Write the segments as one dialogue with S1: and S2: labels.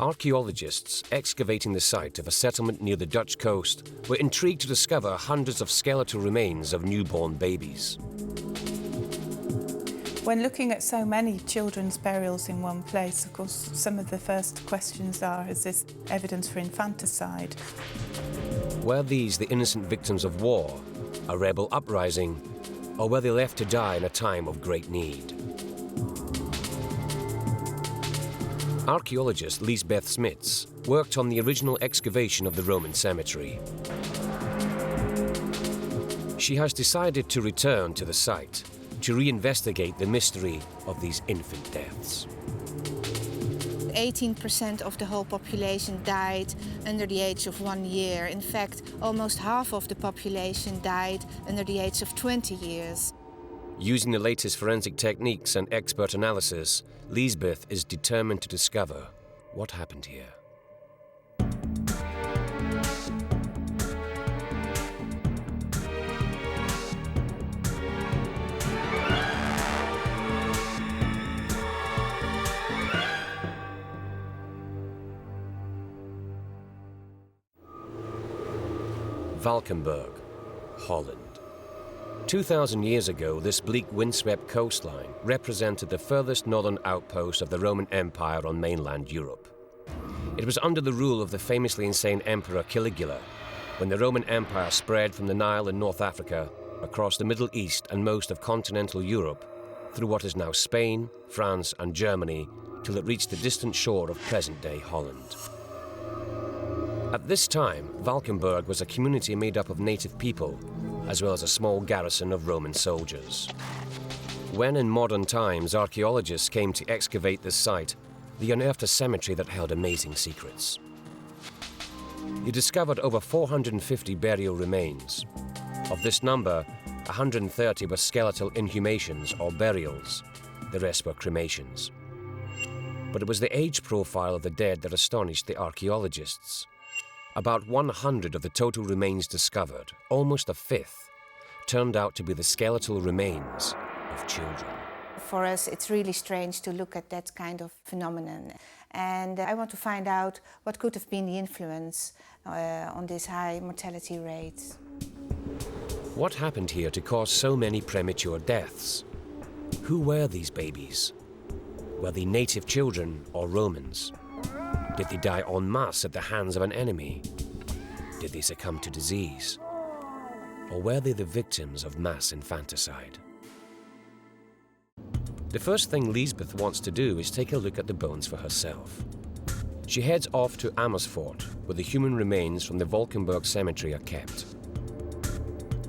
S1: Archaeologists excavating the site of a settlement near the Dutch coast were intrigued to discover hundreds of skeletal remains of newborn babies.
S2: When looking at so many children's burials in one place, of course, some of the first questions are, is this evidence for infanticide?
S1: Were these the innocent victims of war, a rebel uprising, or were they left to die in a time of great need? Archaeologist Liesbeth Smits worked on the original excavation of the Roman cemetery. She has decided to return to the site to reinvestigate the mystery of these infant deaths.
S3: 18% of the whole population died under the age of 1 year. In fact, almost half of the population died under the age of 20 years.
S1: Using the latest forensic techniques and expert analysis, Liesbeth is determined to discover what happened here. Valkenburg, Holland. 2,000 years ago, this bleak windswept coastline represented the furthest northern outpost of the Roman Empire on mainland Europe. It was under the rule of the famously insane Emperor Caligula when the Roman Empire spread from the Nile in North Africa across the Middle East and most of continental Europe through what is now Spain, France and Germany till it reached the distant shore of present-day Holland. At this time, Valkenburg was a community made up of native people, as well as a small garrison of Roman soldiers. When in modern times archaeologists came to excavate this site, they unearthed a cemetery that held amazing secrets. They discovered over 450 burial remains. Of this number, 130 were skeletal inhumations or burials. The rest were cremations. But it was the age profile of the dead that astonished the archaeologists. About 100 of the total remains discovered, almost a fifth, turned out to be the skeletal remains of children.
S3: For us, it's really strange to look at that kind of phenomenon. And I want to find out what could have been the influence on this high mortality rate.
S1: What happened here to cause so many premature deaths? Who were these babies? Were they native children or Romans? Did they die en masse at the hands of an enemy? Did they succumb to disease? Or were they the victims of mass infanticide? The first thing Liesbeth wants to do is take a look at the bones for herself. She heads off to Amersfoort, where the human remains from the Valkenburg cemetery are kept.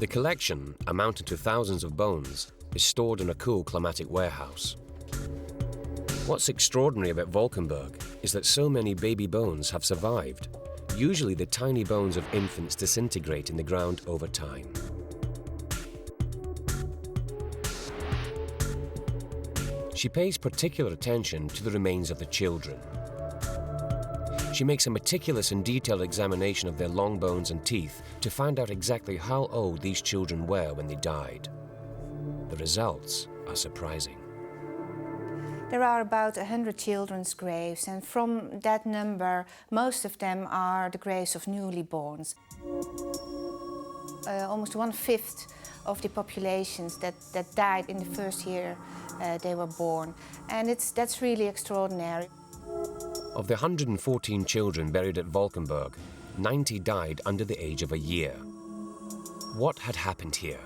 S1: The collection, amounting to thousands of bones, is stored in a cool climatic warehouse. What's extraordinary about Valkenburg is that so many baby bones have survived. Usually the tiny bones of infants disintegrate in the ground over time. She pays particular attention to the remains of the children. She makes a meticulous and detailed examination of their long bones and teeth to find out exactly how old these children were when they died. The results are surprising.
S3: There are about 100 children's graves, and from that number, most of them are the graves of newly borns. Almost 1/5 of the populations that died in the first year they were born. And that's really extraordinary.
S1: Of the 114 children buried at Valkenburg, 90 died under the age of a year. What had happened here?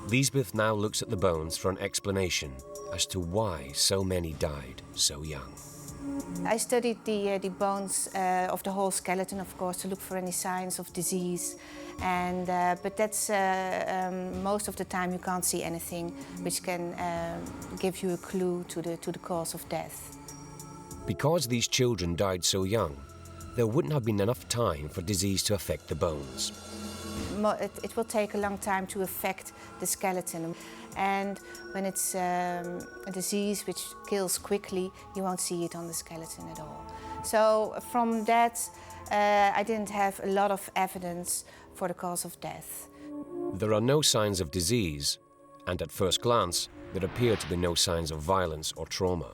S1: Liesbeth now looks at the bones for an explanation as to why so many died so young.
S3: I studied the bones of the whole skeleton, of course, to look for any signs of disease. But that's most of the time you can't see anything which can give you a clue to the cause of death.
S1: Because these children died so young, there wouldn't have been enough time for disease to affect the bones.
S3: It will take a long time to affect the skeleton. And when it's a disease which kills quickly, you won't see it on the skeleton at all. So from that, I didn't have a lot of evidence for the cause of death.
S1: There are no signs of disease, and at first glance, there appear to be no signs of violence or trauma.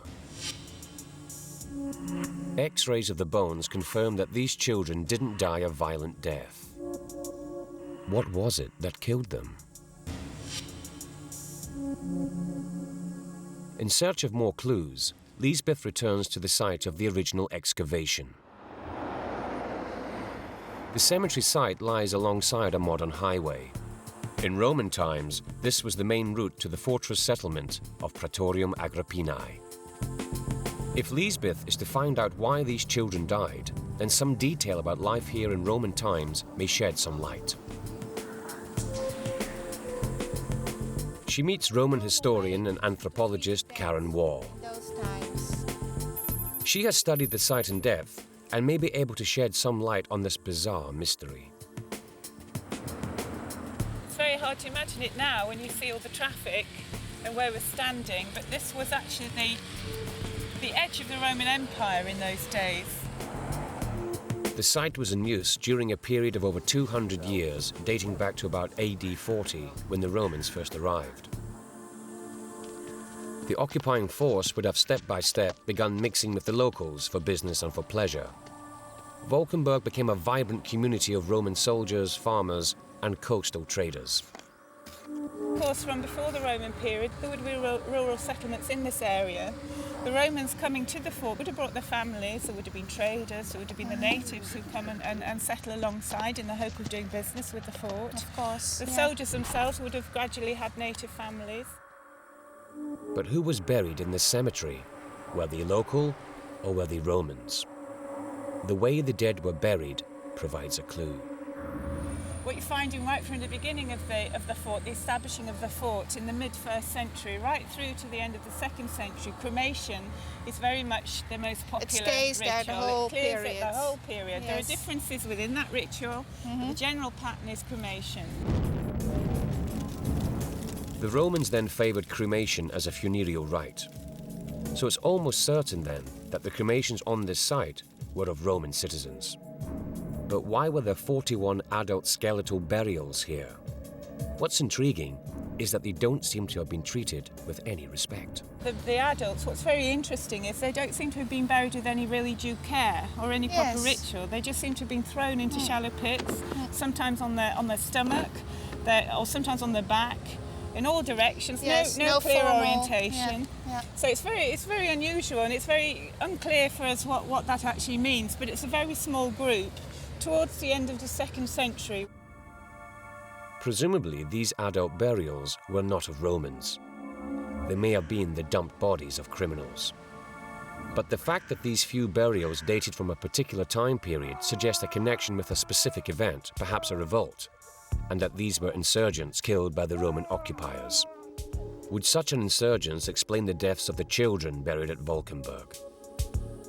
S1: X-rays of the bones confirmed that these children didn't die a violent death. What was it that killed them? In search of more clues, Lisbeth returns to the site of the original excavation. The cemetery site lies alongside a modern highway. In Roman times, this was the main route to the fortress settlement of Praetorium Agrippinae. If Lisbeth is to find out why these children died, then some detail about life here in Roman times may shed some light. She meets Roman historian and anthropologist Karen Wall. She has studied the site in depth and may be able to shed some light on this bizarre mystery.
S2: It's very hard to imagine it now when you see all the traffic and where we're standing, but this was actually the edge of the Roman Empire in those days.
S1: The site was in use during a period of over 200 years, dating back to about AD 40, when the Romans first arrived. The occupying force would have step by step begun mixing with the locals for business and for pleasure. Valkenburg became a vibrant community of Roman soldiers, farmers, and coastal traders.
S2: Of course, from before the Roman period, there would be rural settlements in this area. The Romans coming to the fort would have brought their families, there would have been traders, there would have been the natives who come and settle alongside in the hope of doing business with the fort.
S3: Of course.
S2: The soldiers themselves would have gradually had native families.
S1: But who was buried in this cemetery? Were they local or were they Romans? The way the dead were buried provides a clue.
S2: What you're finding right from the beginning of the fort, the establishing of the fort in the mid-1st century, right through to the end of the 2nd century, cremation is very much the most popular ritual.
S3: It stays there the whole period.
S2: It the whole period.
S3: Yes.
S2: There are differences within that ritual, but the general pattern is cremation.
S1: The Romans then favoured cremation as a funereal rite. So it's almost certain then that the cremations on this site were of Roman citizens. But why were there 41 adult skeletal burials here? What's intriguing is that they don't seem to have been treated with any respect.
S2: The adults, what's very interesting is they don't seem to have been buried with any really due care or any proper ritual. They just seem to have been thrown into shallow pits, sometimes on their stomach, or sometimes on their back, in all directions, no clear
S3: formal
S2: orientation. So it's very unusual, and it's very unclear for us what that actually means, but it's a very small group towards the end of the 2nd century.
S1: Presumably, these adult burials were not of Romans. They may have been the dumped bodies of criminals. But the fact that these few burials dated from a particular time period suggests a connection with a specific event, perhaps a revolt, and that these were insurgents killed by the Roman occupiers. Would such an insurgence explain the deaths of the children buried at Valkenburg?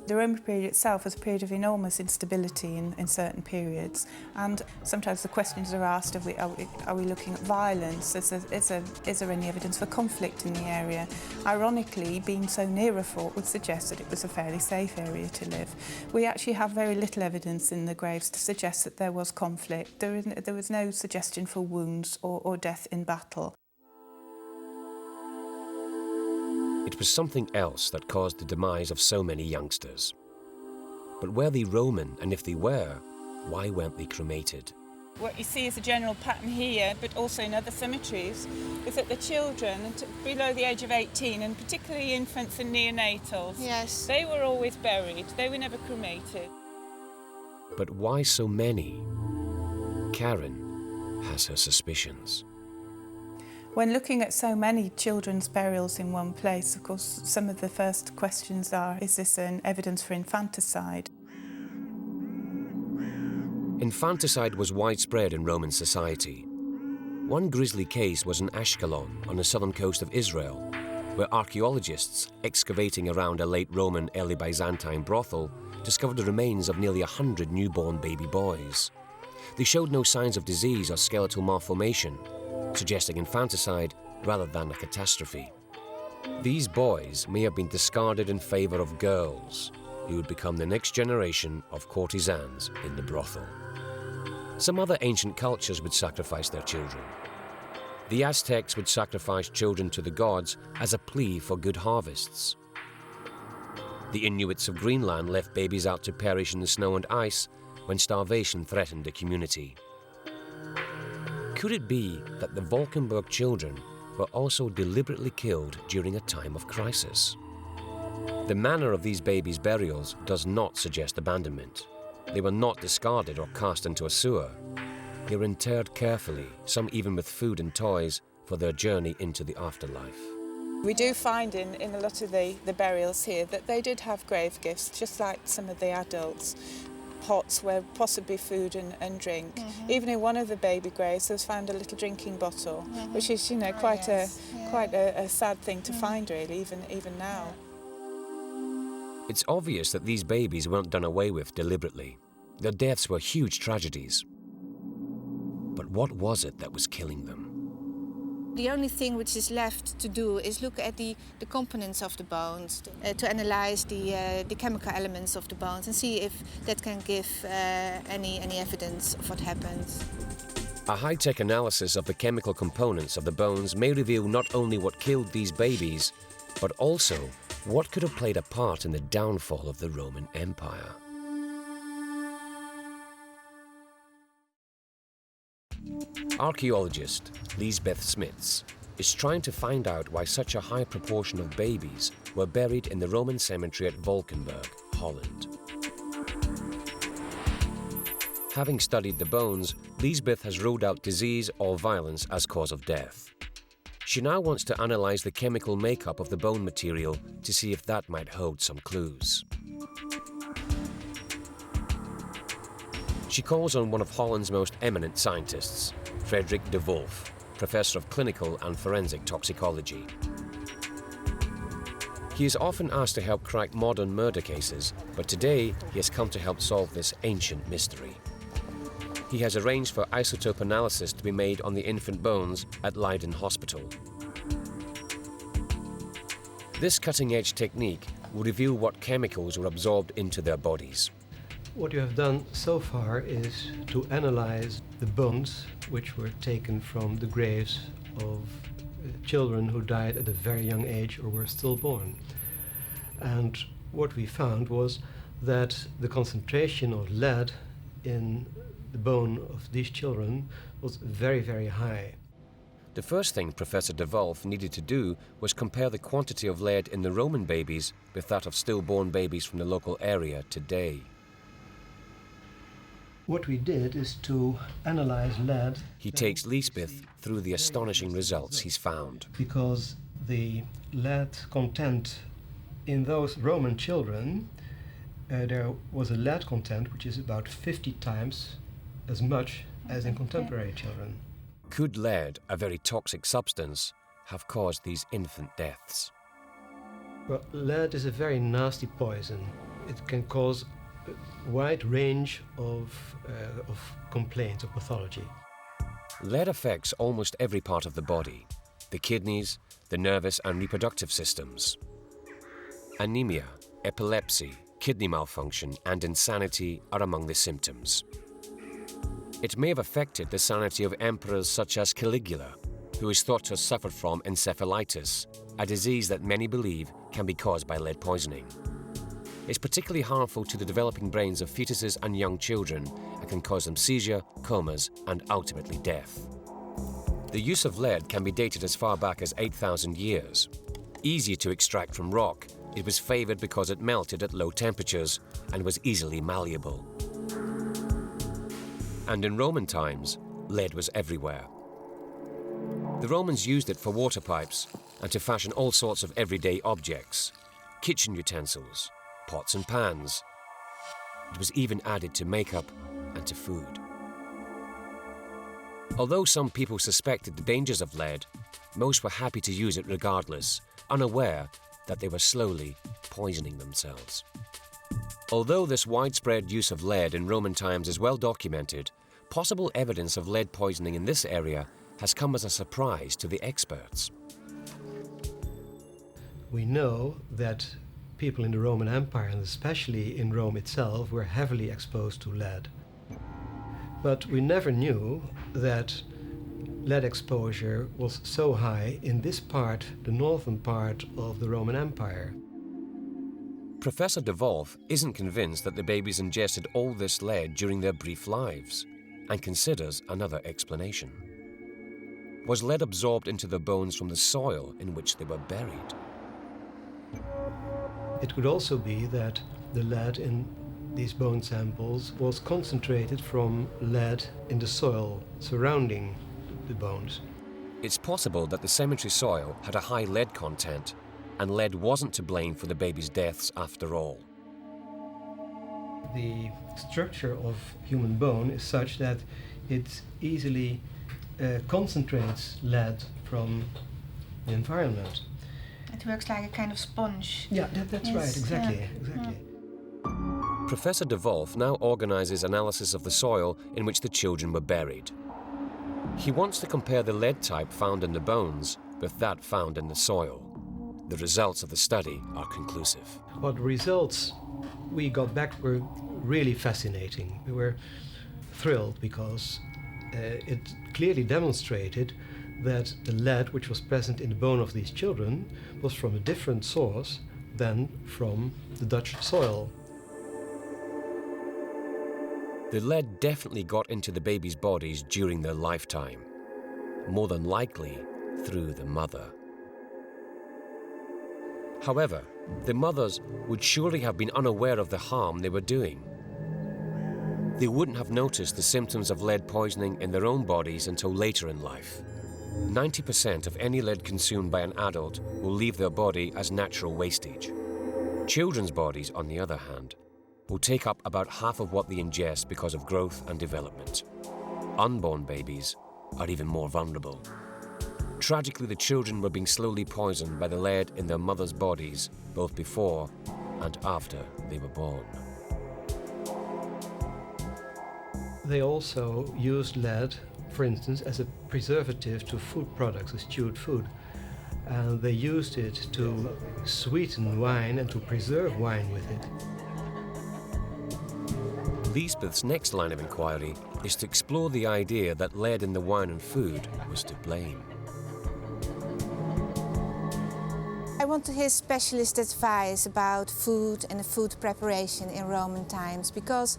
S2: The Roman period itself was a period of enormous instability in certain periods, and sometimes the questions are asked, are we looking at violence? Is there any evidence for conflict in the area? Ironically, being so near a fort would suggest that it was a fairly safe area to live. We actually have very little evidence in the graves to suggest that there was conflict. There was no suggestion for wounds or death in battle.
S1: It was something else that caused the demise of so many youngsters. But were they Roman, and if they were, why weren't they cremated?
S2: What you see as a general pattern here, but also in other cemeteries, is that the children below the age of 18, and particularly infants and neonatals, they were always buried. They were never cremated.
S1: But why so many? Karen has her suspicions.
S2: When looking at so many children's burials in one place, of course, some of the first questions are, is this an evidence for infanticide?
S1: Infanticide was widespread in Roman society. One grisly case was in Ashkelon on the southern coast of Israel, where archaeologists excavating around a late Roman, early Byzantine brothel discovered the remains of nearly 100 newborn baby boys. They showed no signs of disease or skeletal malformation, suggesting infanticide rather than a catastrophe. These boys may have been discarded in favour of girls, who would become the next generation of courtesans in the brothel. Some other ancient cultures would sacrifice their children. The Aztecs would sacrifice children to the gods as a plea for good harvests. The Inuits of Greenland left babies out to perish in the snow and ice when starvation threatened the community. Could it be that the Valkenburg children were also deliberately killed during a time of crisis? The manner of these babies' burials does not suggest abandonment. They were not discarded or cast into a sewer. They were interred carefully, some even with food and toys, for their journey into the afterlife.
S2: We do find in a lot of the burials here that they did have grave gifts, just like some of the adults. Pots where possibly food and drink. Even in one of the baby graves, there was found a little drinking bottle, which is, you know, quite a sad thing to find, really, even now.
S1: It's obvious that these babies weren't done away with deliberately. Their deaths were huge tragedies. But what was it that was killing them?
S3: The only thing which is left to do is look at the components of the bones, to analyze the chemical elements of the bones and see if that can give any evidence of what happened.
S1: A high-tech analysis of the chemical components of the bones may reveal not only what killed these babies, but also what could have played a part in the downfall of the Roman Empire. Archaeologist Lisbeth Smits is trying to find out why such a high proportion of babies were buried in the Roman cemetery at Valkenburg, Holland. Having studied the bones, Lisbeth has ruled out disease or violence as cause of death. She now wants to analyze the chemical makeup of the bone material to see if that might hold some clues. She calls on one of Holland's most eminent scientists, Frederik de Wolf, Professor of Clinical and Forensic Toxicology. He is often asked to help crack modern murder cases, but today he has come to help solve this ancient mystery. He has arranged for isotope analysis to be made on the infant bones at Leiden Hospital. This cutting-edge technique will reveal what chemicals were absorbed into their bodies.
S4: What you have done so far is to analyze the bones which were taken from the graves of children who died at a very young age or were stillborn. And what we found was that the concentration of lead in the bone of these children was very, very high.
S1: The first thing Professor de Wolf needed to do was compare the quantity of lead in the Roman babies with that of stillborn babies from the local area today.
S4: What we did is to analyze lead.
S1: He takes Lisbeth through the astonishing results he's found.
S4: Because the lead content in those Roman children, there was a lead content which is about 50 times as much as in contemporary children.
S1: Could lead, a very toxic substance, have caused these infant deaths?
S4: Well, lead is a very nasty poison. It can cause a wide range of complaints of pathology.
S1: Lead affects almost every part of the body: the kidneys, the nervous and reproductive systems. Anemia, epilepsy, kidney malfunction and insanity are among the symptoms. It may have affected the sanity of emperors such as Caligula, who is thought to have suffered from encephalitis, a disease that many believe can be caused by lead poisoning. It's particularly harmful to the developing brains of fetuses and young children and can cause them seizure, comas, and ultimately death. The use of lead can be dated as far back as 8,000 years. Easier to extract from rock, it was favoured because it melted at low temperatures and was easily malleable. And in Roman times, lead was everywhere. The Romans used it for water pipes and to fashion all sorts of everyday objects, kitchen utensils, pots and pans. It was even added to makeup and to food. Although some people suspected the dangers of lead, most were happy to use it regardless, unaware that they were slowly poisoning themselves. Although this widespread use of lead in Roman times is well documented, possible evidence of lead poisoning in this area has come as a surprise to the experts.
S4: We know that people in the Roman Empire, and especially in Rome itself, were heavily exposed to lead. But we never knew that lead exposure was so high in this part, the northern part of the Roman Empire.
S1: Professor de Wolf isn't convinced that the babies ingested all this lead during their brief lives and considers another explanation. Was lead absorbed into the bones from the soil in which they were buried?
S4: It could also be that the lead in these bone samples was concentrated from lead in the soil surrounding the bones.
S1: It's possible that the cemetery soil had a high lead content, and lead wasn't to blame for the babies' deaths after all.
S4: The structure of human bone is such that it easily concentrates lead from the environment.
S3: It works like a kind of sponge.
S4: Yeah, that's
S3: Yes,
S4: right, exactly,
S3: yeah.
S4: exactly.
S1: Professor de Wolf now organises analysis of the soil in which the children were buried. He wants to compare the lead type found in the bones with that found in the soil. The results of the study are conclusive.
S4: What results we got back were really fascinating. We were thrilled because it clearly demonstrated that the lead which was present in the bone of these children was from a different source than from the Dutch soil.
S1: The lead definitely got into the babies' bodies during their lifetime, more than likely through the mother. However, the mothers would surely have been unaware of the harm they were doing. They wouldn't have noticed the symptoms of lead poisoning in their own bodies until later in life. 90% of any lead consumed by an adult will leave their body as natural wastage. Children's bodies, on the other hand, will take up about half of what they ingest because of growth and development. Unborn babies are even more vulnerable. Tragically, the children were being slowly poisoned by the lead in their mothers' bodies, both before and after they were born.
S4: They also used lead, for instance, as a preservative to food products, as stewed food. And they used it to sweeten wine and to preserve wine with it.
S1: Lisbeth's next line of inquiry is to explore the idea that lead in the wine and food was to blame.
S3: I want to hear specialist advice about food and food preparation in Roman times, because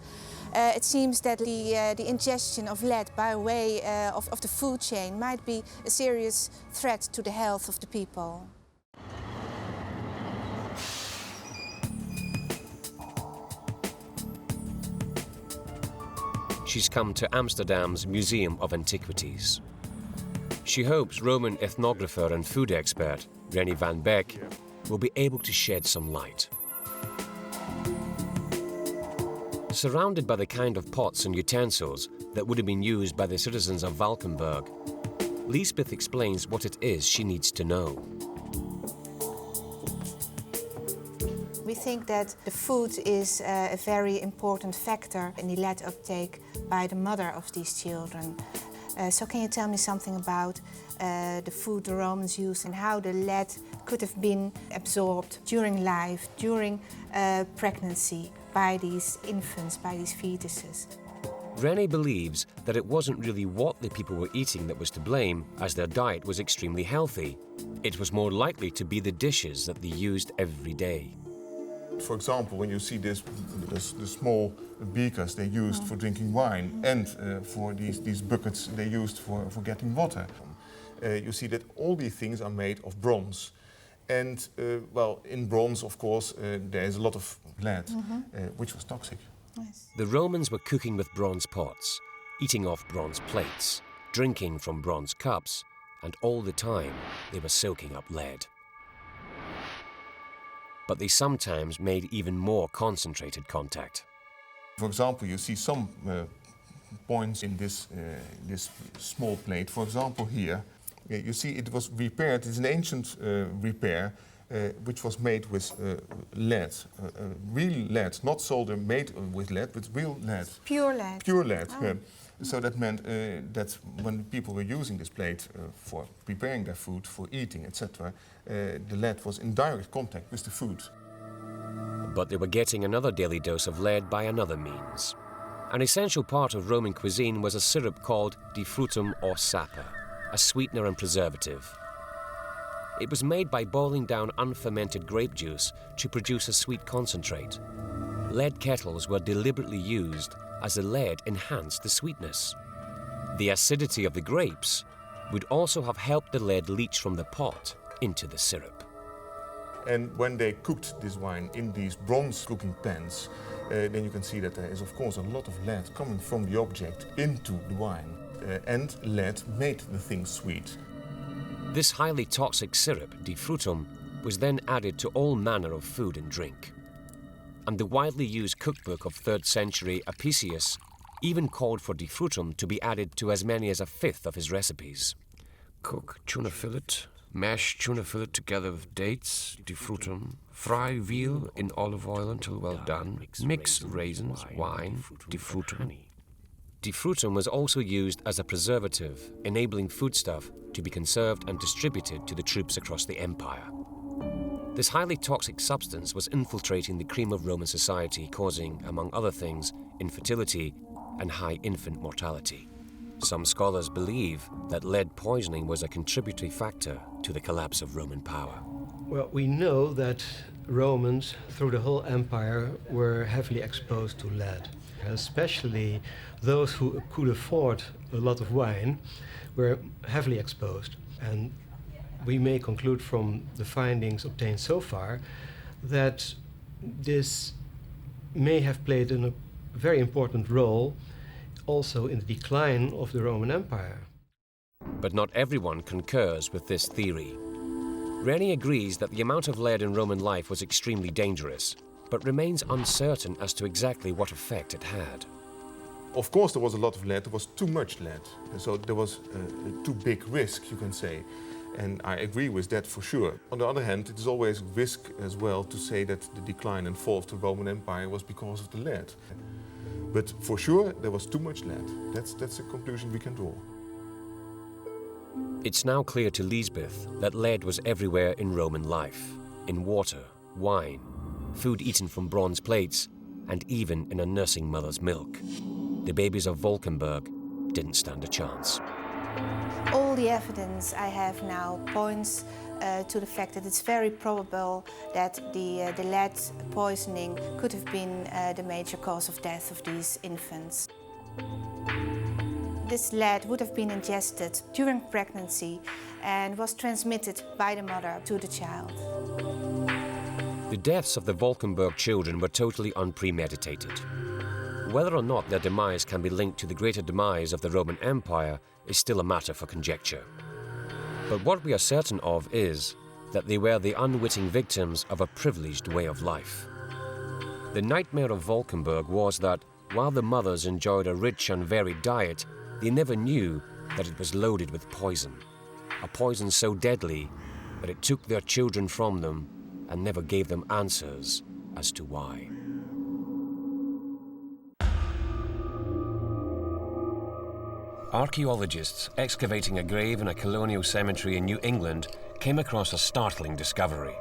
S3: it seems that the ingestion of lead by way of the food chain might be a serious threat to the health of the people.
S1: She's come to Amsterdam's Museum of Antiquities. She hopes Roman ethnographer and food expert Rennie van Beek will be able to shed some light. Surrounded by the kind of pots and utensils that would have been used by the citizens of Valkenburg, Lisbeth explains what it is she needs to know.
S3: We think that the food is a very important factor in the lead uptake by the mother of these children. So can you tell me something about the food the Romans used and how the lead could have been absorbed during life, during pregnancy, by these infants, by these fetuses?
S1: Rennie believes that it wasn't really what the people were eating that was to blame, as their diet was extremely healthy. It was more likely to be the dishes that they used every day.
S5: For example, when you see the small beakers they used for drinking wine and for these buckets they used for getting water, you see that all these things are made of bronze. And, well, in bronze, of course, there is a lot of lead, which was toxic.
S3: Yes.
S1: The Romans were cooking with bronze pots, eating off bronze plates, drinking from bronze cups, and all the time they were soaking up lead. But they sometimes made even more concentrated contact.
S5: For example, you see some points in this small plate. For example, here, you see it was repaired. It's an ancient repair, which was made with lead, real lead, not solder made with lead, but real lead.
S3: Pure lead?
S5: Pure lead,
S3: Oh.
S5: yeah. So that meant that when people were using this plate for preparing their food, for eating, etc., the lead was in direct contact with the food.
S1: But they were getting another daily dose of lead by another means. An essential part of Roman cuisine was a syrup called di frutum or sapa, a sweetener and preservative. It was made by boiling down unfermented grape juice to produce a sweet concentrate. Lead kettles were deliberately used as the lead enhanced the sweetness. The acidity of the grapes would also have helped the lead leach from the pot into the syrup.
S5: And when they cooked this wine in these bronze-looking pans, then you can see that there is, of course, a lot of lead coming from the object into the wine. And lead made the thing sweet.
S1: This highly toxic syrup, defrutum, was then added to all manner of food and drink. And the widely used cookbook of 3rd century Apicius even called for defrutum to be added to as many as a fifth of his recipes. Cook tuna fillet, mash tuna fillet together with dates, defrutum, fry veal in olive oil until well done, mix raisins, wine, defrutum. Defrutum was also used as a preservative, enabling foodstuff to be conserved and distributed to the troops across the empire. This highly toxic substance was infiltrating the cream of Roman society, causing, among other things, infertility and high infant mortality. Some scholars believe that lead poisoning was a contributory factor to the collapse of Roman power.
S4: Well, we know that Romans, through the whole empire, were heavily exposed to lead. Especially those who could afford a lot of wine were heavily exposed. And we may conclude from the findings obtained so far that this may have played a very important role also in the decline of the Roman Empire.
S1: But not everyone concurs with this theory. Rennie agrees that the amount of lead in Roman life was extremely dangerous, but remains uncertain as to exactly what effect it had.
S5: Of course, there was a lot of lead. There was too much lead. And so there was a too big risk, you can say. And I agree with that for sure. On the other hand, it is always risk as well to say that the decline and fall of the Roman Empire was because of the lead. But for sure, there was too much lead. That's a conclusion we can draw.
S1: It's now clear to Lisbeth that lead was everywhere in Roman life, in water, wine, food eaten from bronze plates, and even in a nursing mother's milk. The babies of Valkenburg didn't stand a chance.
S3: All the evidence I have now points to the fact that it's very probable that the lead poisoning could have been the major cause of death of these infants. This lead would have been ingested during pregnancy and was transmitted by the mother to the child.
S1: The deaths of the Valkenburg children were totally unpremeditated. Whether or not their demise can be linked to the greater demise of the Roman Empire is still a matter for conjecture. But what we are certain of is that they were the unwitting victims of a privileged way of life. The nightmare of Valkenburg was that, while the mothers enjoyed a rich and varied diet, they never knew that it was loaded with poison. A poison so deadly that it took their children from them and never gave them answers as to why. Archaeologists excavating a grave in a colonial cemetery in New England came across a startling discovery.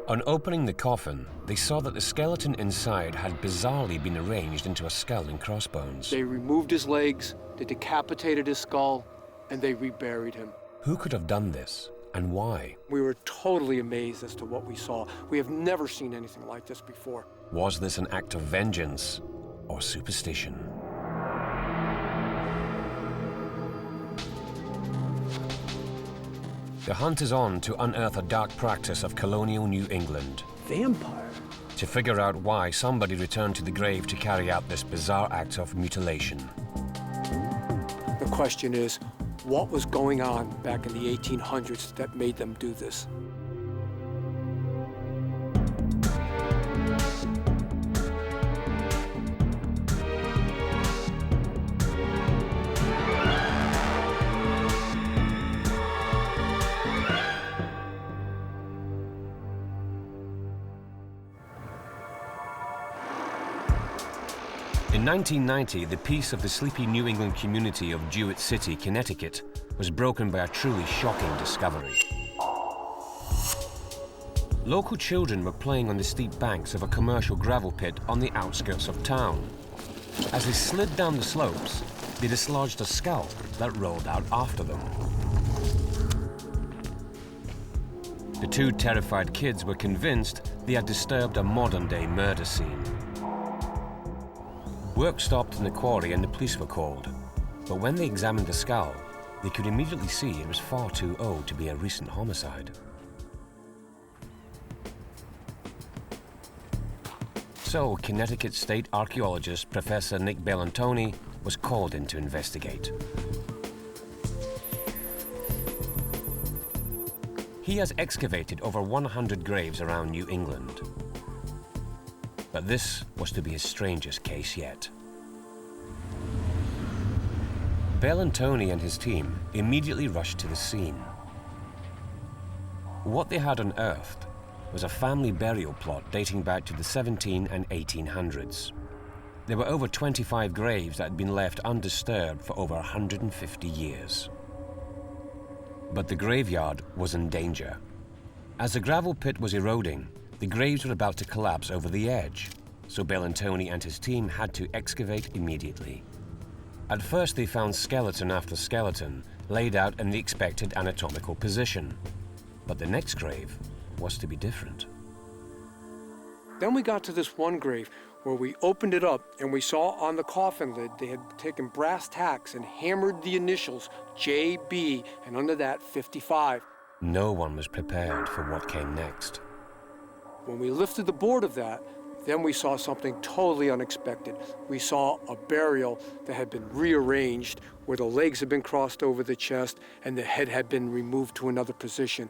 S1: On opening the coffin, they saw that the skeleton inside had bizarrely been arranged into a skull and crossbones.
S6: They removed his legs, they decapitated his skull, and they reburied him.
S1: Who could have done this, and why?
S6: We were totally amazed as to what we saw. We have never seen anything like this before.
S1: Was this an act of vengeance or superstition? The hunt is on to unearth a dark practice of colonial New England.
S6: Vampire?
S1: To figure out why somebody returned to the grave to carry out this bizarre act of mutilation.
S6: The question is, what was going on back in the 1800s that made them do this?
S1: In 1990, the peace of the sleepy New England community of Jewett City, Connecticut, was broken by a truly shocking discovery. Local children were playing on the steep banks of a commercial gravel pit on the outskirts of town. As they slid down the slopes, they dislodged a skull that rolled out after them. The two terrified kids were convinced they had disturbed a modern-day murder scene. Work stopped in the quarry and the police were called. But when they examined the skull, they could immediately see it was far too old to be a recent homicide. So, Connecticut State archaeologist Professor Nick Bellantoni was called in to investigate. He has excavated over 100 graves around New England. But this was to be his strangest case yet. Bellantoni and his team immediately rushed to the scene. What they had unearthed was a family burial plot dating back to the 17 and 1800s. There were over 25 graves that had been left undisturbed for over 150 years. But the graveyard was in danger. As the gravel pit was eroding, the graves were about to collapse over the edge, so Bellantoni and his team had to excavate immediately. At first they found skeleton after skeleton laid out in the expected anatomical position. But the next grave was to be different.
S6: Then we got to this one grave where we opened it up and we saw on the coffin lid they had taken brass tacks and hammered the initials JB and under that 55.
S1: No one was prepared for what came next.
S6: When we lifted the board of that, then we saw something totally unexpected. We saw a burial that had been rearranged, where the legs had been crossed over the chest and the head had been removed to another position.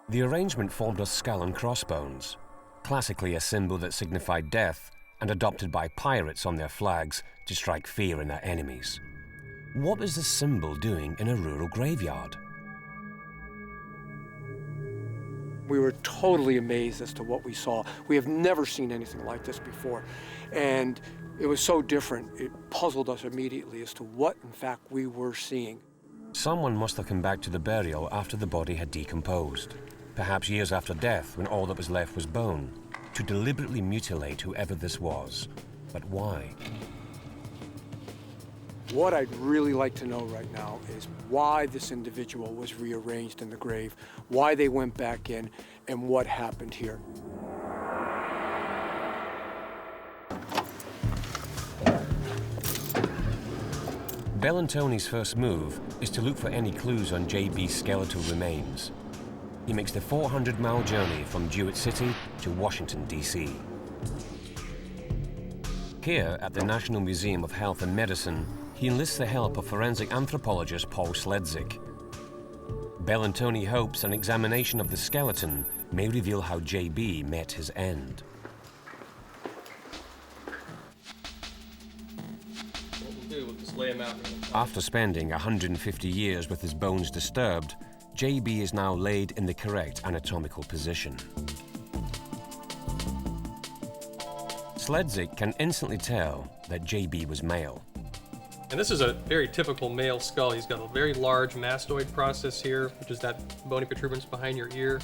S1: The arrangement formed a skull and crossbones, classically a symbol that signified death and adopted by pirates on their flags to strike fear in their enemies. What was the symbol doing in a rural graveyard?
S6: We were totally amazed as to what we saw. We have never seen anything like this before. And it was so different, it puzzled us immediately as to what, in fact, we were seeing.
S1: Someone must have come back to the burial after the body had decomposed, perhaps years after death when all that was left was bone, to deliberately mutilate whoever this was. But why?
S6: What I'd really like to know right now is why this individual was rearranged in the grave, why they went back in, and what happened here.
S1: Bellantoni's first move is to look for any clues on JB's skeletal remains. He makes the 400-mile journey from Jewett City to Washington, D.C. Here, at the National Museum of Health and Medicine, he enlists the help of forensic anthropologist Paul Sledzik. Bellantoni hopes an examination of the skeleton may reveal how JB met his end.
S7: What we'll do, we'll just lay him out.
S1: After spending 150 years with his bones disturbed, JB is now laid in the correct anatomical position. Sledzik can instantly tell that JB was male.
S7: And this is a very typical male skull. He's got a very large mastoid process here, which is that bony protuberance behind your ear.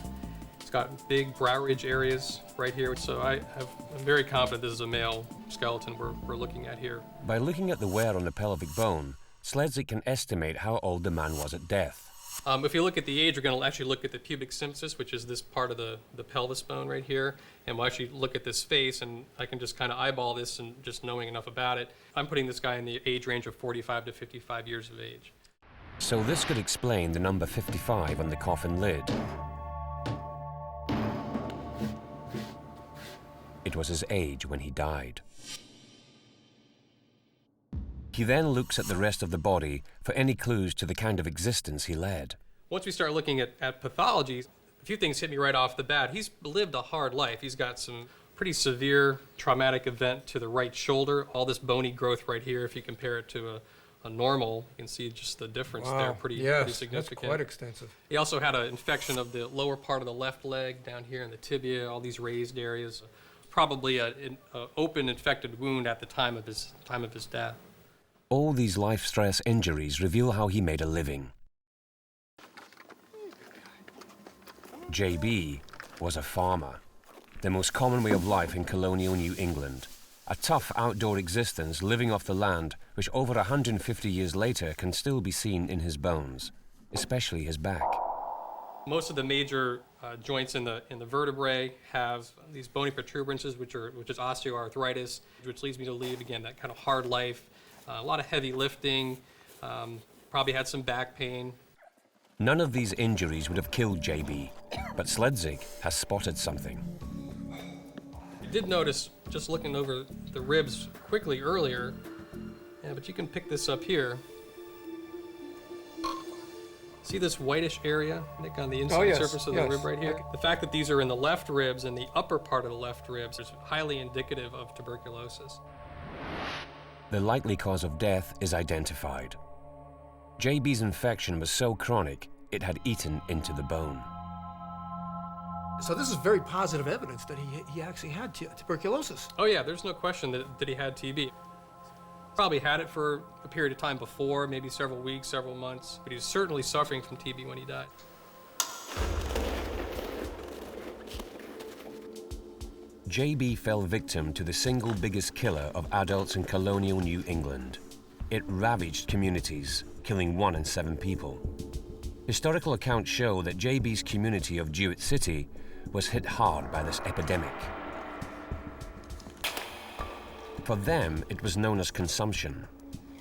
S7: It's got big brow ridge areas right here. So I'm very confident this is a male skeleton we're looking at here.
S1: By looking at the wear on the pelvic bone, Sledzik can estimate how old the man was at death.
S7: If you look at the age, we're going to actually look at the pubic symphysis, which is this part of the pelvis bone right here. And we'll actually look at this face, and I can just kind of eyeball this and just knowing enough about it. I'm putting this guy in the age range of 45 to 55 years of age.
S1: So this could explain the number 55 on the coffin lid. It was his age when he died. He then looks at the rest of the body for any clues to the kind of existence he led.
S7: Once we start looking at pathology, a few things hit me right off the bat. He's lived a hard life. He's got some pretty severe traumatic event to the right shoulder. All this bony growth right here, if you compare it to a normal, you can see just the difference there, pretty significant.
S8: That's quite extensive.
S7: He also had an infection of the lower part of the left leg down here in the tibia, all these raised areas. Probably an open infected wound at the time of his death.
S1: All these life stress injuries reveal how he made a living. JB was a farmer, the most common way of life in colonial New England. A tough outdoor existence living off the land, which over 150 years later can still be seen in his bones, especially his back.
S7: Most of the major joints in the vertebrae have these bony protuberances, which is osteoarthritis, which leads me to lead again that kind of hard life, a lot of heavy lifting, probably had some back pain.
S1: None of these injuries would have killed JB, but Sledzig has spotted something.
S7: You did notice, just looking over the ribs quickly earlier, yeah, but you can pick this up here. See this whitish area, Nick, on the inside surface of the rib right here? The fact that these are in the left ribs and the upper part of the left ribs is highly indicative of tuberculosis.
S1: The likely cause of death is identified. JB's infection was so chronic, it had eaten into the bone.
S8: So this is very positive evidence that he actually had tuberculosis.
S7: Oh yeah, there's no question that he had TB. Probably had it for a period of time before, maybe several weeks, several months, but he was certainly suffering from TB when he died.
S1: JB fell victim to the single biggest killer of adults in colonial New England. It ravaged communities, killing 1 in 7 people. Historical accounts show that JB's community of Jewett City was hit hard by this epidemic. For them, it was known as consumption,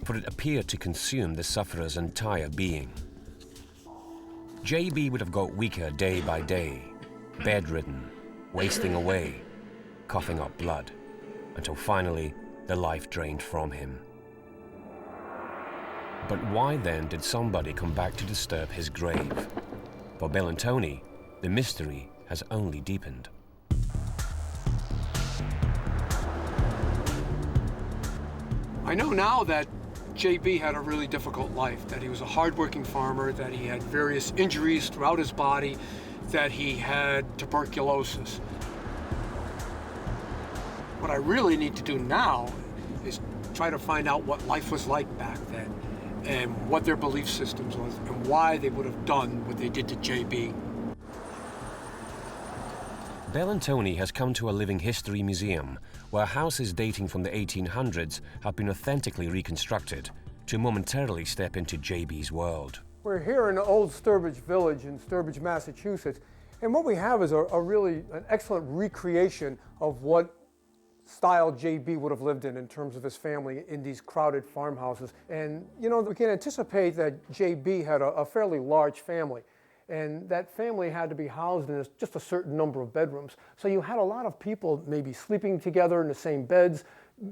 S1: for it appeared to consume the sufferer's entire being. JB would have got weaker day by day, bedridden, wasting away, coughing up blood, until finally the life drained from him. But why then did somebody come back to disturb his grave? For Bill and Tony, the mystery has only deepened.
S6: I know now that JB had a really difficult life, that he was a hardworking farmer, that he had various injuries throughout his body, that he had tuberculosis. What I really need to do now is try to find out what life was like back then and what their belief systems was and why they would have done what they did to JB.
S1: Bell and Tony has come to a living history museum where houses dating from the 1800s have been authentically reconstructed to momentarily step into JB's world.
S9: We're here in the old Sturbridge Village in Sturbridge, Massachusetts, and what we have is a really an excellent recreation of what style JB would have lived in terms of his family in these crowded farmhouses. And you know, we can anticipate that JB had a fairly large family, and that family had to be housed in just a certain number of bedrooms. So you had a lot of people maybe sleeping together in the same beds,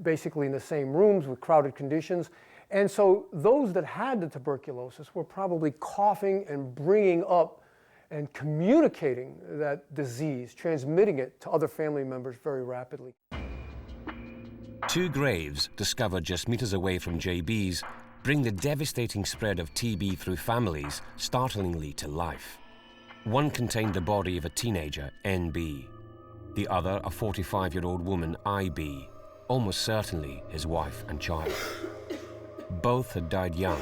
S9: basically in the same rooms with crowded conditions. And so those that had the tuberculosis were probably coughing and bringing up and communicating that disease, transmitting it to other family members very rapidly.
S1: 2 graves discovered just meters away from JB's bring the devastating spread of TB through families startlingly to life. One contained the body of a teenager, NB. The other, a 45-year-old woman, IB, almost certainly his wife and child. Both had died young,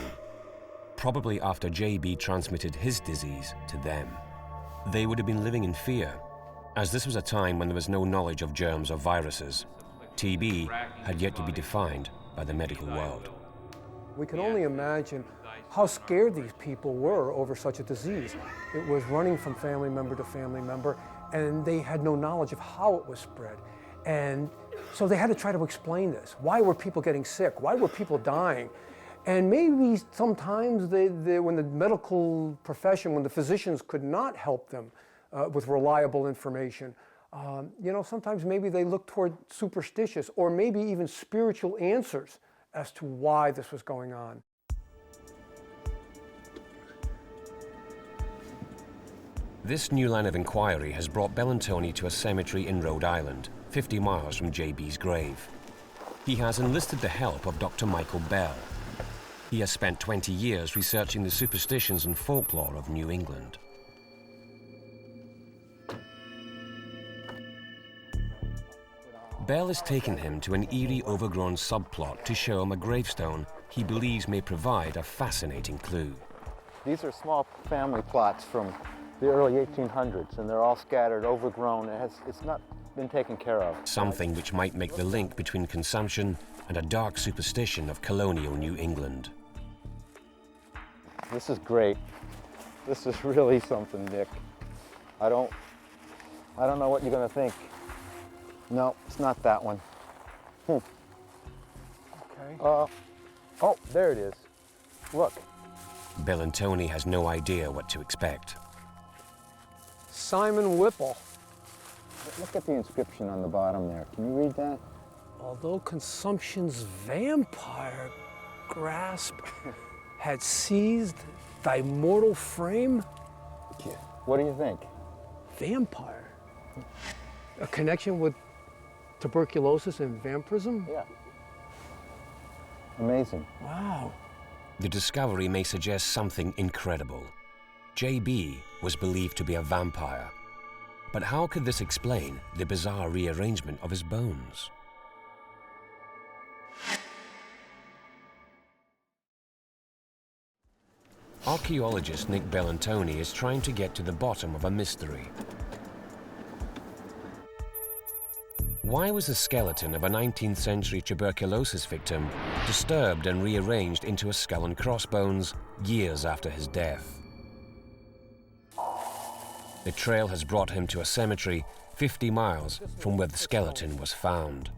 S1: probably after JB transmitted his disease to them. They would have been living in fear, as this was a time when there was no knowledge of germs or viruses. TB had yet to be defined by the medical world.
S9: We can only imagine how scared these people were over such a disease. It was running from family member to family member, and they had no knowledge of how it was spread. And so they had to try to explain this. Why were people getting sick? Why were people dying? And maybe sometimes when the medical profession, when the physicians could not help them with reliable information, you know, sometimes maybe they looked toward superstitious or maybe even spiritual answers as to why this was going on.
S1: This new line of inquiry has brought Bell and Tony to a cemetery in Rhode Island, 50 miles from JB's grave. He has enlisted the help of Dr. Michael Bell. He has spent 20 years researching the superstitions and folklore of New England. Bell has taken him to an eerie, overgrown subplot to show him a gravestone he believes may provide a fascinating clue.
S10: These are small family plots from the early 1800s, and they're all scattered, overgrown. It's not been taken care of.
S1: Something which might make the link between consumption and a dark superstition of colonial New England.
S10: This is great. This is really something, Nick. I don't know what you're going to think. No, it's not that one.
S9: Okay.
S10: Oh, there it is. Look.
S1: Bill and Tony has no idea what to expect.
S9: Simon Whipple.
S10: Look at the inscription on the bottom there. Can you read that?
S9: Although consumption's vampire grasp had seized thy mortal frame.
S10: What do you think?
S9: Vampire? A connection with tuberculosis and vampirism?
S10: Yeah. Amazing.
S9: Wow.
S1: The discovery may suggest something incredible. JB was believed to be a vampire. But how could this explain the bizarre rearrangement of his bones? Archaeologist Nick Bellantoni is trying to get to the bottom of a mystery. Why was the skeleton of a 19th century tuberculosis victim disturbed and rearranged into a skull and crossbones years after his death? The trail has brought him to a cemetery 50 miles from where the skeleton was found.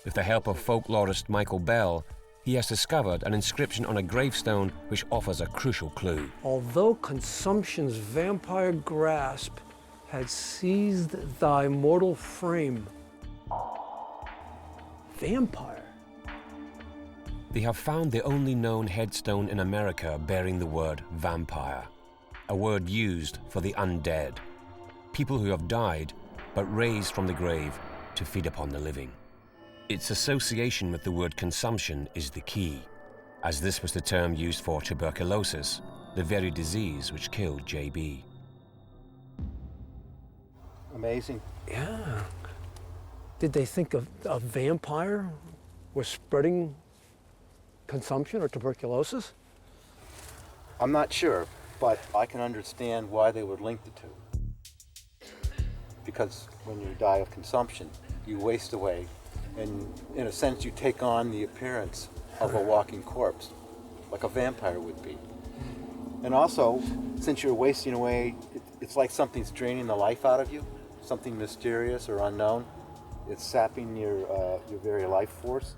S1: With the help of folklorist Michael Bell, he has discovered an inscription on a gravestone which offers a crucial clue.
S9: Although consumption's vampire grasp had seized thy mortal frame. Vampire?
S1: They have found the only known headstone in America bearing the word vampire, a word used for the undead, people who have died but raised from the grave to feed upon the living. Its association with the word consumption is the key, as this was the term used for tuberculosis, the very disease which killed JB.
S10: Amazing.
S9: Yeah. Did they think a vampire was spreading consumption or tuberculosis?
S10: I'm not sure, but I can understand why they would link the two. Because when you die of consumption, you waste away, and in a sense you take on the appearance of a walking corpse, like a vampire would be. And also, since you're wasting away, it's like something's draining the life out of you, something mysterious or unknown. It's sapping your very life force.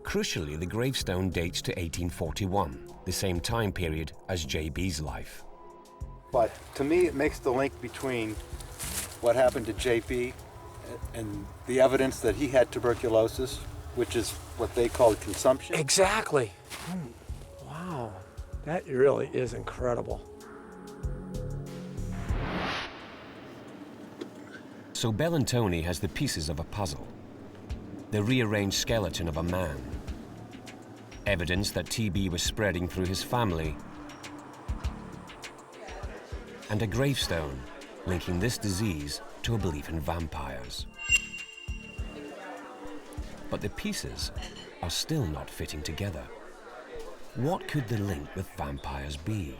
S1: Crucially, the gravestone dates to 1841, the same time period as JB's life.
S10: But to me, it makes the link between what happened to JB and the evidence that he had tuberculosis, which is what they call consumption.
S9: Exactly. Wow, that really is incredible.
S1: So Bellantoni has the pieces of a puzzle. The rearranged skeleton of a man. Evidence that TB was spreading through his family. And a gravestone linking this disease to a belief in vampires. But the pieces are still not fitting together. What could the link with vampires be?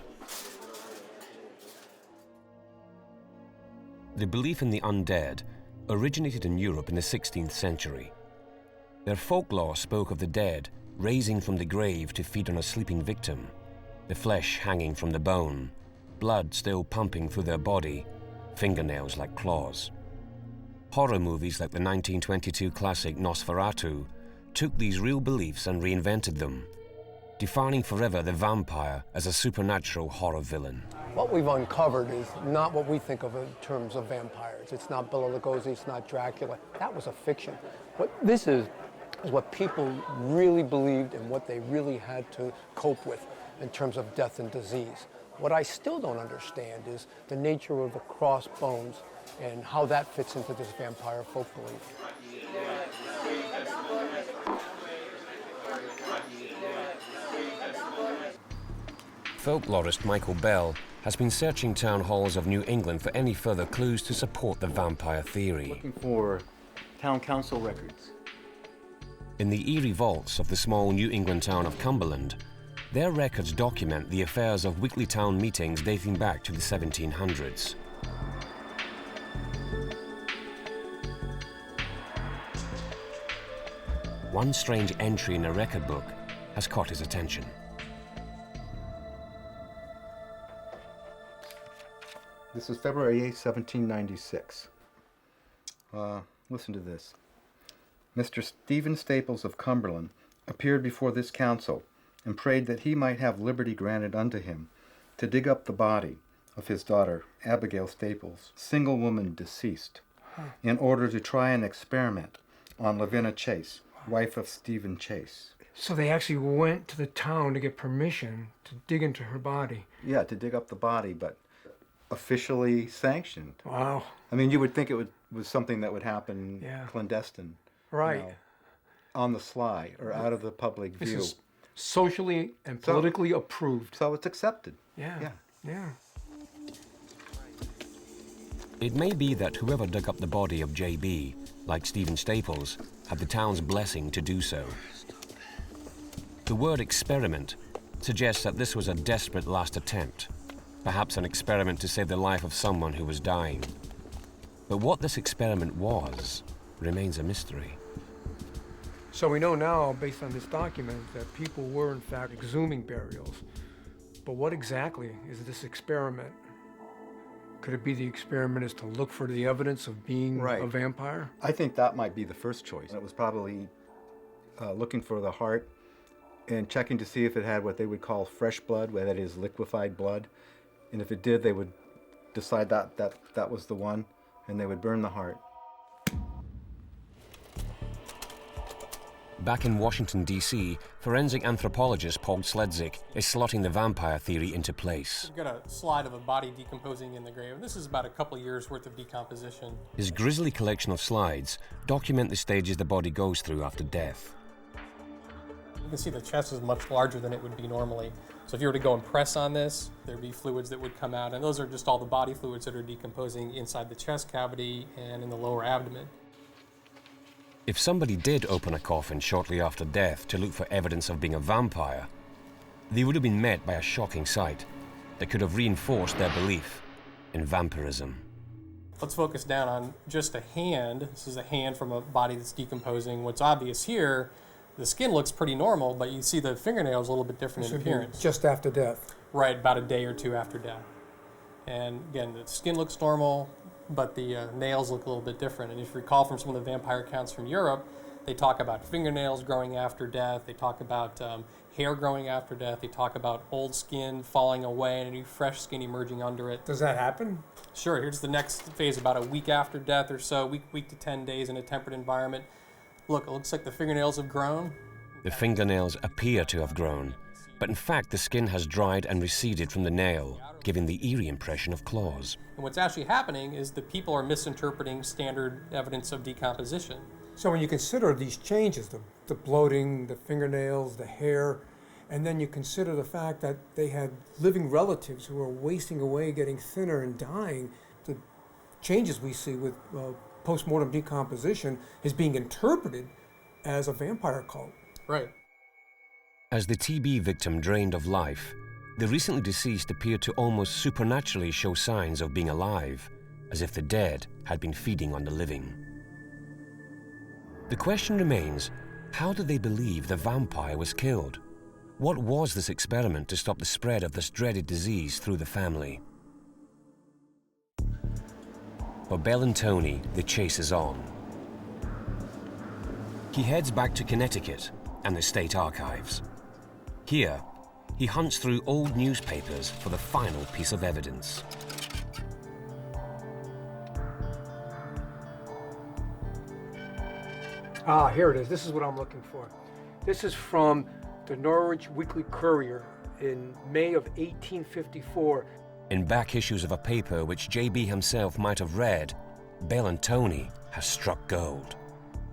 S1: The belief in the undead originated in Europe in the 16th century. Their folklore spoke of the dead raising from the grave to feed on a sleeping victim, the flesh hanging from the bone, blood still pumping through their body, fingernails like claws. Horror movies like the 1922 classic Nosferatu took these real beliefs and reinvented them, defining forever the vampire as a supernatural horror villain.
S9: What we've uncovered is not what we think of in terms of vampires. It's not Bela Lugosi, it's not Dracula. That was a fiction. What this is what people really believed and what they really had to cope with in terms of death and disease. What I still don't understand is the nature of the crossbones and how that fits into this vampire folk belief.
S1: Folklorist Michael Bell has been searching town halls of New England for any further clues to support the vampire theory.
S10: Looking for town council records.
S1: In the eerie vaults of the small New England town of Cumberland, their records document the affairs of weekly town meetings dating back to the 1700s. One strange entry in a record book has caught his attention.
S10: This is February 8, 1796. Listen to this. Mr. Stephen Staples of Cumberland appeared before this council and prayed that he might have liberty granted unto him to dig up the body of his daughter, Abigail Staples, single woman deceased, in order to try an experiment on Lavinia Chase, wife of Stephen Chase.
S9: So they actually went to the town to get permission to dig into her body.
S10: Yeah, to dig up the body, but officially sanctioned.
S9: Wow.
S10: I mean, you would think it was something that would happen
S9: Yeah.
S10: clandestine.
S9: Right.
S10: You know, on the sly or out of the public
S9: This
S10: view.
S9: is socially and politically approved.
S10: So it's accepted.
S9: Yeah. Yeah.
S1: It may be that whoever dug up the body of J.B., like Stephen Staples, had the town's blessing to do so. The word experiment suggests that this was a desperate last attempt, perhaps an experiment to save the life of someone who was dying. But what this experiment was remains a mystery.
S9: So we know now, based on this document, that people were in fact exhuming burials. But what exactly is this experiment? Could it be the experiment is to look for the evidence of being a vampire?
S10: I think that might be the first choice. It was probably looking for the heart and checking to see if it had what they would call fresh blood, where that is liquefied blood. And if it did, they would decide that was the one, and they would burn the heart.
S1: Back in Washington, D.C., forensic anthropologist Paul Sledzik is slotting the vampire theory into place.
S7: We've got a slide of a body decomposing in the grave. This is about a couple years worth of decomposition.
S1: His grisly collection of slides document the stages the body goes through after death.
S7: You can see the chest is much larger than it would be normally. So if you were to go and press on this, there'd be fluids that would come out, and those are just all the body fluids that are decomposing inside the chest cavity and in the lower abdomen.
S1: If somebody did open a coffin shortly after death to look for evidence of being a vampire, they would have been met by a shocking sight that could have reinforced their belief in vampirism.
S7: Let's focus down on just a hand. This is a hand from a body that's decomposing. What's obvious here, the skin looks pretty normal, but you see the fingernails a little bit different in appearance.
S9: Just after death.
S7: Right, about a day or two after death. And again, the skin looks normal, but the nails look a little bit different. And if you recall from some of the vampire accounts from Europe, they talk about fingernails growing after death, they talk about hair growing after death, they talk about old skin falling away and a new fresh skin emerging under it.
S9: Does that happen?
S7: Sure, here's the next phase, about a week after death or so, week to 10 days in a temperate environment. Look, it looks like the fingernails have grown.
S1: The fingernails appear to have grown, but in fact the skin has dried and receded from the nail, giving the eerie impression of claws.
S7: And what's actually happening is that people are misinterpreting standard evidence of decomposition.
S9: So when you consider these changes, the bloating, the fingernails, the hair, and then you consider the fact that they had living relatives who were wasting away, getting thinner and dying, the changes we see with post-mortem decomposition is being interpreted as a vampire cult.
S7: Right.
S1: As the TB victim drained of life, the recently deceased appeared to almost supernaturally show signs of being alive, as if the dead had been feeding on the living. The question remains, how did they believe the vampire was killed? What was this experiment to stop the spread of this dreaded disease through the family? For Bell and Tony, the chase is on. He heads back to Connecticut and the state archives. Here, he hunts through old newspapers for the final piece of evidence.
S9: Ah, here it is. This is what I'm looking for. This is from the Norwich Weekly Courier in May of 1854.
S1: In back issues of a paper which J.B. himself might have read, Bell and Tony has struck gold.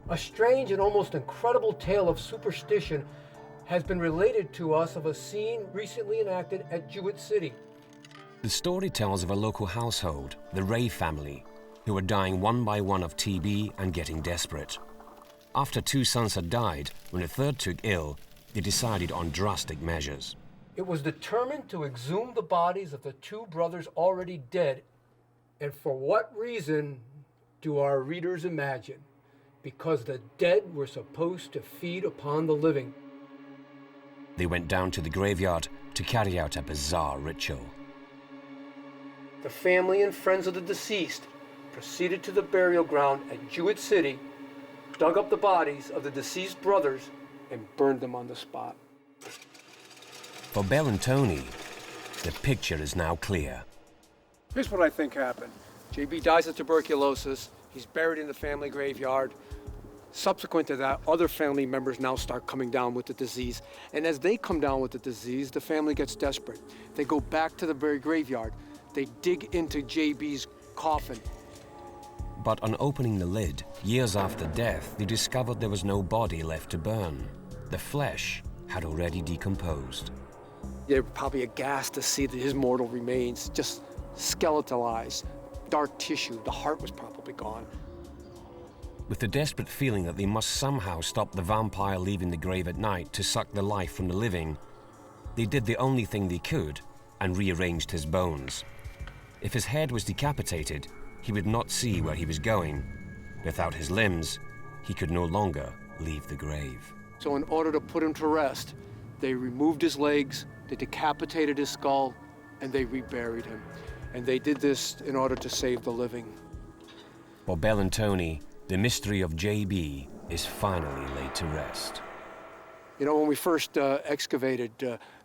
S9: A strange and almost incredible tale of superstition has been related to us of a scene recently enacted at Jewett City.
S1: The story tells of a local household, the Ray family, who were dying one by one of TB and getting desperate. After two sons had died, when a third took ill, they decided on drastic measures.
S9: It was determined to exhume the bodies of the two brothers already dead. And for what reason do our readers imagine? Because the dead were supposed to feed upon the living.
S1: They went down to the graveyard to carry out a bizarre ritual.
S6: the family and friends of the deceased proceeded to the burial ground at Jewett City, dug up the bodies of the deceased brothers, and burned them on the spot.
S1: For Bell and Tony, the picture is now clear.
S6: Here's what I think happened. JB dies of tuberculosis. He's buried in the family graveyard. Subsequent to that, other family members now start coming down with the disease. And as they come down with the disease, the family gets desperate. They go back to the buried graveyard. They dig into JB's coffin.
S1: But on opening the lid, years after death, they discovered there was no body left to burn. The flesh had already decomposed.
S6: They were probably aghast to see that his mortal remains just skeletalized, dark tissue. The heart was probably gone.
S1: With the desperate feeling that they must somehow stop the vampire leaving the grave at night to suck the life from the living, they did the only thing they could and rearranged his bones. If his head was decapitated, he would not see where he was going. Without his limbs, he could no longer leave the grave.
S6: So in order to put him to rest, they removed his legs, they decapitated his skull, and they reburied him. And they did this in order to save the living.
S1: For Bell and Tony, the mystery of JB is finally laid to rest.
S6: You know, when we first excavated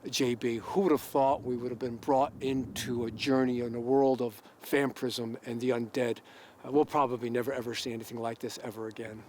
S6: JB, who would have thought we would have been brought into a journey in a world of vampirism and the undead? We'll probably never ever see anything like this ever again.